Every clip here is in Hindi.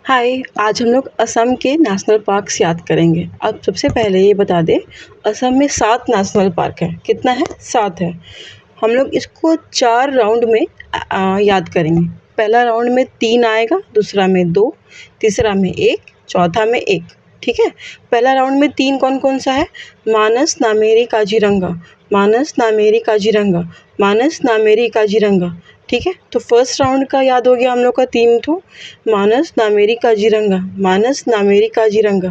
हाय, आज हम लोग असम के नेशनल पार्क्स याद करेंगे। अब सबसे पहले ये बता दें, असम में 7 नेशनल पार्क है। कितना है? 7 है। हम लोग इसको 4 राउंड में याद करेंगे। पहला राउंड में 3 आएगा, दूसरा में 2, तीसरा में 1, चौथा में 1। ठीक है। पहला राउंड में 3 कौन-कौन सा है? मानस, नामेरी, काजीरंगा। मानस, नामेरी, काजीरंगा। मानस, नामेरी, काजीरंगा। ठीक है। तो फर्स्ट राउंड का याद हो गया हम लोग का 3 ठो। मानस, नामेरी, काजीरंगा। मानस, नामेरी, काजीरंगा।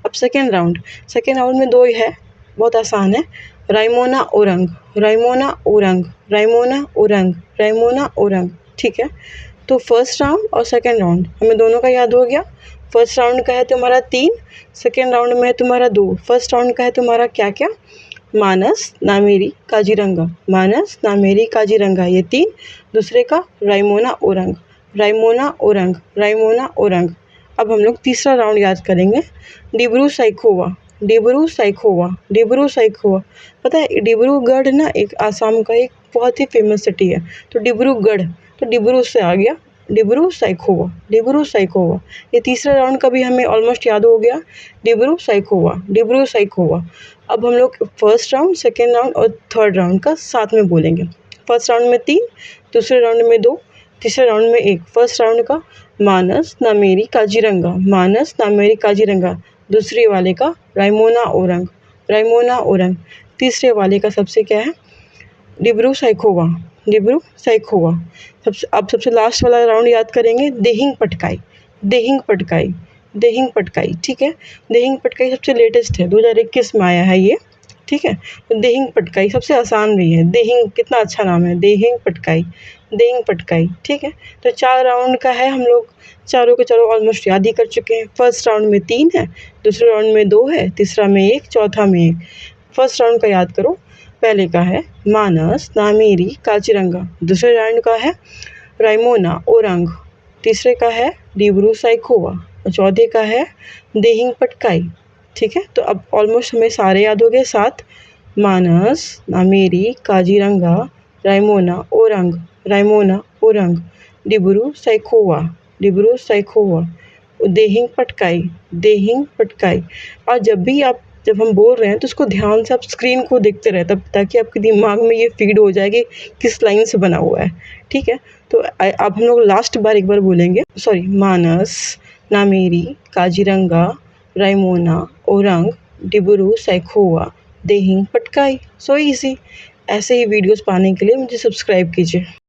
अब सेकेंड राउंड में 2 है, बहुत आसान है। Raimona orang, Raimona orang, Raimona orang, Raimona orang. ठीक है। तो फर्स्ट राउंड और सेकेंड राउंड हमें दोनों का याद हो गया। फर्स्ट राउंड का है तुम्हारा 3, सेकेंड राउंड में है तुम्हारा 2। फर्स्ट राउंड का है तुम्हारा क्या-क्या? मानस, नामेरी, काजीरंगा। मानस, नामेरी, काजीरंगा, ये 3। दूसरे का Raimona orang, Raimona orang, Raimona orang. अब हम लोग तीसरा राउंड याद करेंगे। डिब्रू साइखोवा, डिब्रू साइखोवा, डिब्रू साइखोवा। पता है डिब्रूगढ़ ना एक आसाम का एक बहुत ही फेमस सिटी है। तो डिब्रूगढ़, तो डिब्रू से आ गया डिब्रू साइखोवा, डिब्रू साइखोवा। ये तीसरा राउंड का भी हमें ऑलमोस्ट याद हो गया। डिब्रू साइखोवा, डिब्रू साइखोवा। अब हम लोग फर्स्ट राउंड, सेकेंड राउंड और थर्ड राउंड का साथ में बोलेंगे। फर्स्ट राउंड में 3, दूसरे राउंड में 2, तीसरे राउंड में 1। फर्स्ट राउंड का मानस, नामेरी, काजीरंगा। मानस, नामेरी, काजीरंगा। दूसरे वाले का रायमोना ओरंग, रायमोना ओरंग। तीसरे वाले का सबसे क्या है? डिब्रू साइखोवा, डिब्रू साइखोवा। सबसे लास्ट वाला राउंड याद करेंगे। देहिंग पटकाई, देहिंग पटकाई, देहिंग पटकाई। ठीक है। देहिंग पटकाई सबसे लेटेस्ट है, 2021 में आया है ये। ठीक है। तो देहिंग पटकाई सबसे आसान भी है। देहिंग कितना अच्छा नाम है, देहिंग पटकाई, देहिंग पटकाई। ठीक है। तो 4 राउंड का है, हम लोग चारों के चारों ऑलमोस्ट याद ही कर चुके हैं। फर्स्ट राउंड में 3 है, दूसरे राउंड में 2 है, तीसरा में 1, चौथा में 1। फर्स्ट राउंड का याद करो। पहले का है मानस, नामेरी, काजीरंगा। दूसरे राउंड का है रायमोना ओरंग। तीसरे का है डिब्रू साइखोवा और चौथे का है देहिंग पटकाई। ठीक है। तो अब ऑलमोस्ट हमें सारे याद हो गए 7। मानस, नामेरी, काजीरंगा, रायमोना ओरंग, रायमोना ओरंग, डिब्रू साइखोवा, डिब्रू साइखोवा, देहिंग पटकाई, देहिंग पटकाई। और जब हम बोल रहे हैं तो उसको ध्यान से आप स्क्रीन को देखते रहे, तब ताकि आपके दिमाग में ये फीड हो जाए कि किस लाइन से बना हुआ है। ठीक है। तो अब हम लोग लास्ट बार एक बार बोलेंगे। Sorry, Manas, Nameri, Kaziranga, Raimona Orang, Dibru Saikhowa, Dehing Patkai. So easy. ऐसे ही वीडियोस पाने के लिए मुझे सब्सक्राइब कीजिए।